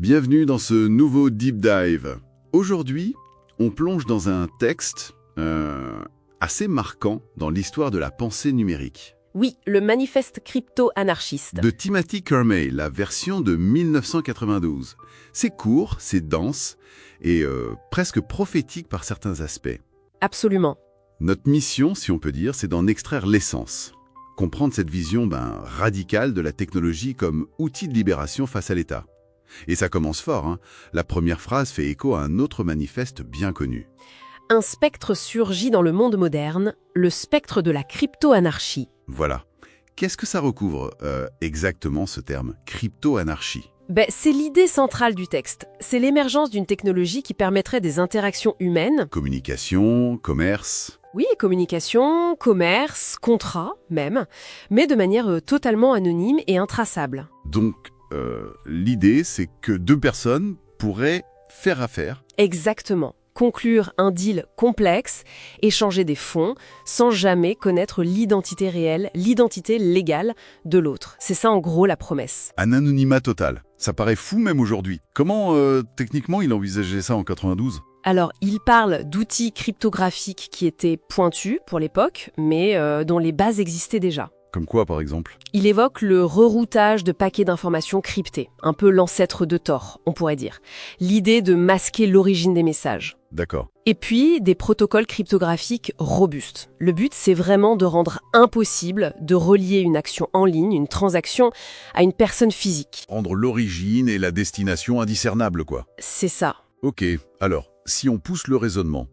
Bienvenue dans ce nouveau Deep Dive. Aujourd'hui, on plonge dans un texte assez marquant dans l'histoire de la pensée numérique. Oui, le manifeste crypto-anarchiste. De Timothy Curmay, la version de 1992. C'est court, c'est dense et presque prophétique par certains aspects. Absolument. Notre mission, si on peut dire, c'est d'en extraire l'essence. Comprendre cette vision radicale de la technologie comme outil de libération face à l'État. Et ça commence fort, hein. La première phrase fait écho à un autre manifeste bien connu. Un spectre surgit dans le monde moderne, le spectre de la crypto-anarchie. Voilà. Qu'est-ce que ça recouvre exactement ce terme, crypto-anarchie? C'est l'idée centrale du texte. C'est l'émergence d'une technologie qui permettrait des interactions humaines. Communication, commerce. Oui, communication, commerce, contrat même, mais de manière totalement anonyme et intraçable. Donc, l'idée, c'est que deux personnes pourraient faire affaire. Exactement. Conclure un deal complexe, échanger des fonds, sans jamais connaître l'identité réelle, l'identité légale de l'autre. C'est ça en gros la promesse. Un anonymat total. Ça paraît fou même aujourd'hui. Comment, techniquement, il envisageait ça en 92 ? Alors, il parle d'outils cryptographiques qui étaient pointus pour l'époque, mais dont les bases existaient déjà. Comme quoi, par exemple ? Il évoque le reroutage de paquets d'informations cryptés, un peu l'ancêtre de Tor, on pourrait dire. L'idée de masquer l'origine des messages. D'accord. Et puis, des protocoles cryptographiques robustes. Le but, c'est vraiment de rendre impossible de relier une action en ligne, une transaction, à une personne physique. Rendre l'origine et la destination indiscernables, quoi. C'est ça. Ok, alors, si on pousse le raisonnement,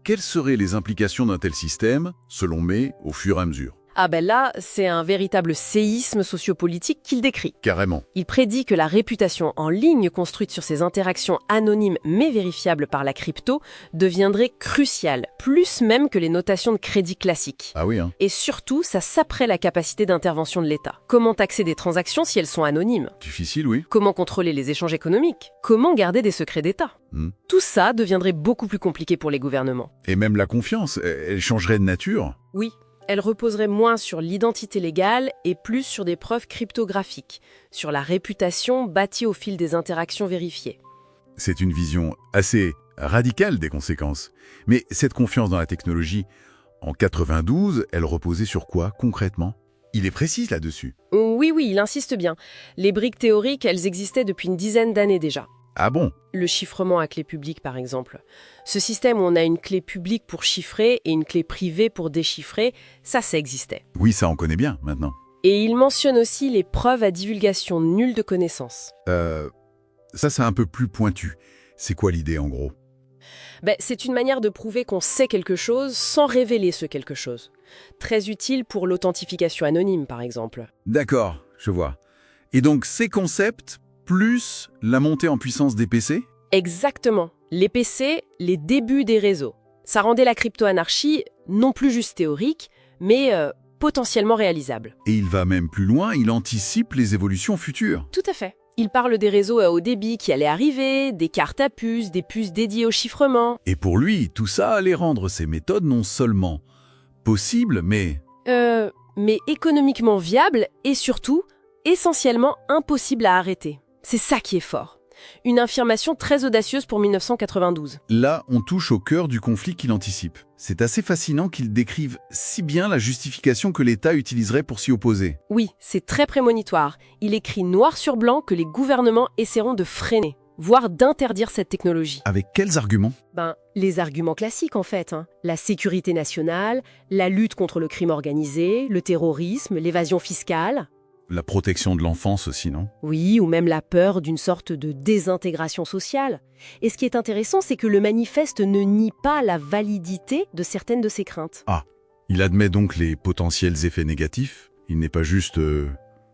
quelles seraient les implications d'un tel système, selon May, au fur et à mesure ? Là, c'est un véritable séisme sociopolitique qu'il décrit. Carrément. Il prédit que la réputation en ligne construite sur ces interactions anonymes mais vérifiables par la crypto deviendrait cruciale, plus même que les notations de crédit classiques. Ah oui, hein. Et surtout, ça saperait la capacité d'intervention de l'État. Comment taxer des transactions si elles sont anonymes ? Difficile, oui. Comment contrôler les échanges économiques ? Comment garder des secrets d'État ? Tout ça deviendrait beaucoup plus compliqué pour les gouvernements. Et même la confiance, elle changerait de nature. Oui. Elle reposerait moins sur l'identité légale et plus sur des preuves cryptographiques, sur la réputation bâtie au fil des interactions vérifiées. C'est une vision assez radicale des conséquences. Mais cette confiance dans la technologie, en 92, elle reposait sur quoi concrètement ? Il est précis là-dessus. Oui, il insiste bien. Les briques théoriques, elles existaient depuis une dizaine d'années déjà. Ah bon ? Le chiffrement à clé publique, par exemple. Ce système où on a une clé publique pour chiffrer et une clé privée pour déchiffrer, ça existait. Oui, ça on connaît bien maintenant. Et il mentionne aussi les preuves à divulgation nulle de connaissances. Ça c'est un peu plus pointu. C'est quoi l'idée en gros ? C'est une manière de prouver qu'on sait quelque chose sans révéler ce quelque chose. Très utile pour l'authentification anonyme, par exemple. D'accord, je vois. Et donc ces concepts, plus la montée en puissance des PC ? Exactement. Les PC, les débuts des réseaux. Ça rendait la crypto-anarchie non plus juste théorique, mais potentiellement réalisable. Et il va même plus loin, il anticipe les évolutions futures. Tout à fait. Il parle des réseaux à haut débit qui allaient arriver, des cartes à puces, des puces dédiées au chiffrement. Et pour lui, tout ça allait rendre ces méthodes non seulement possibles, mais économiquement viables et surtout, essentiellement impossibles à arrêter. C'est ça qui est fort. Une affirmation très audacieuse pour 1992. là, on touche au cœur du conflit qu'il anticipe. C'est assez fascinant qu'il décrive si bien la justification que l'État utiliserait pour s'y opposer. Oui, c'est très prémonitoire. Il écrit noir sur blanc que les gouvernements essaieront de freiner, voire d'interdire cette technologie. Avec quels arguments ? Les arguments classiques en fait. La sécurité nationale, la lutte contre le crime organisé, le terrorisme, l'évasion fiscale. La protection de l'enfance aussi, non ? Oui, ou même la peur d'une sorte de désintégration sociale. Et ce qui est intéressant, c'est que le manifeste ne nie pas la validité de certaines de ces craintes. Ah, il admet donc les potentiels effets négatifs. Il n'est pas juste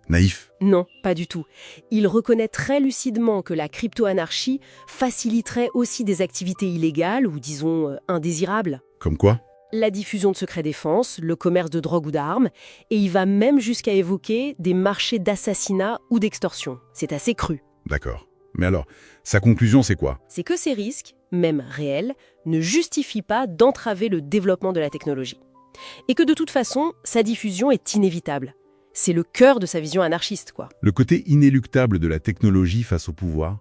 naïf. Non, pas du tout. Il reconnaît très lucidement que la crypto-anarchie faciliterait aussi des activités illégales ou disons indésirables. Comme quoi ? La diffusion de secrets défense, le commerce de drogue ou d'armes, et il va même jusqu'à évoquer des marchés d'assassinat ou d'extorsion. C'est assez cru. D'accord. Mais alors, sa conclusion, c'est quoi ? C'est que ces risques, même réels, ne justifient pas d'entraver le développement de la technologie. Et que de toute façon, sa diffusion est inévitable. C'est le cœur de sa vision anarchiste, quoi. Le côté inéluctable de la technologie face au pouvoir,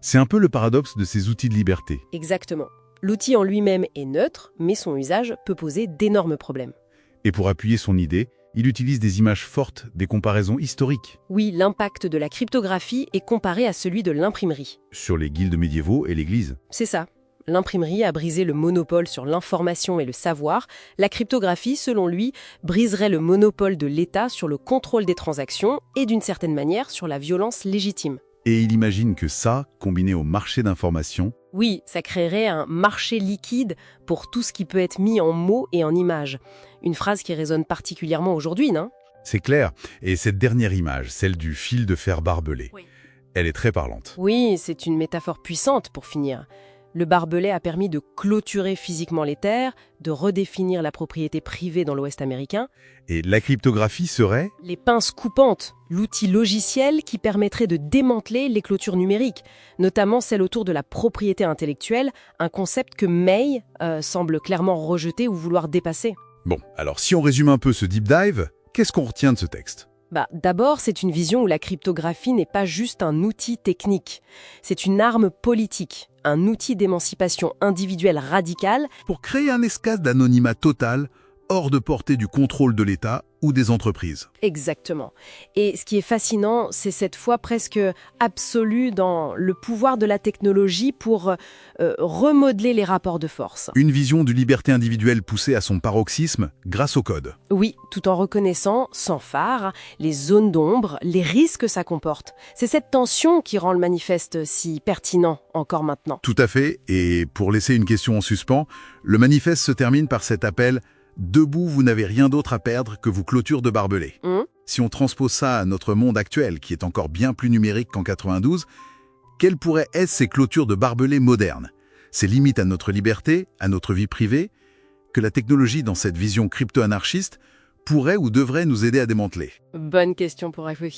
C'est un peu le paradoxe de ces outils de liberté. Exactement. L'outil en lui-même est neutre, mais son usage peut poser d'énormes problèmes. Et pour appuyer son idée, il utilise des images fortes, des comparaisons historiques Oui, l'impact de la cryptographie est comparé à celui de l'imprimerie. sur les guildes médiévaux et l'Église. C'est ça. L'imprimerie a brisé le monopole sur l'information et le savoir. La cryptographie, selon lui, briserait le monopole de l'État sur le contrôle des transactions et, d'une certaine manière, sur la violence légitime. Et il imagine que ça, combiné au marché d'information, Oui, ça créerait un marché liquide pour tout ce qui peut être mis en mots et en images. Une phrase qui résonne particulièrement aujourd'hui, non? c'est clair. Et cette dernière image, celle du fil de fer barbelé, Oui. elle est très parlante. Oui, c'est une métaphore puissante pour finir. Le barbelé a permis de clôturer physiquement les terres, de redéfinir la propriété privée dans l'Ouest américain. Et la cryptographie serait Les pinces coupantes, l'outil logiciel qui permettrait de démanteler les clôtures numériques, notamment celle autour de la propriété intellectuelle, un concept que May semble clairement rejeter ou vouloir dépasser. Bon, alors si on résume un peu ce deep dive, qu'est-ce qu'on retient de ce texte? D'abord, c'est une vision où la cryptographie n'est pas juste un outil technique. C'est une arme politique, un outil d'émancipation individuelle radicale. Pour créer un escase d'anonymat total, hors de portée du contrôle de l'État ou des entreprises. Exactement. Et ce qui est fascinant, c'est cette foi presque absolue dans le pouvoir de la technologie pour remodeler les rapports de force. Une vision de liberté individuelle poussée à son paroxysme grâce au code. Oui, tout en reconnaissant, sans phare, les zones d'ombre, les risques que ça comporte. C'est cette tension qui rend le manifeste si pertinent encore maintenant. Tout à fait, et pour laisser une question en suspens, le manifeste se termine par cet appel « Debout, vous n'avez rien d'autre à perdre que vos clôtures de barbelés ». Si on transpose ça à notre monde actuel, qui est encore bien plus numérique qu'en 92, quelles pourraient être ces clôtures de barbelés modernes? Ces limites à notre liberté, à notre vie privée, que la technologie, dans cette vision crypto-anarchiste, pourrait ou devrait nous aider à démanteler? Bonne question pour réfléchir.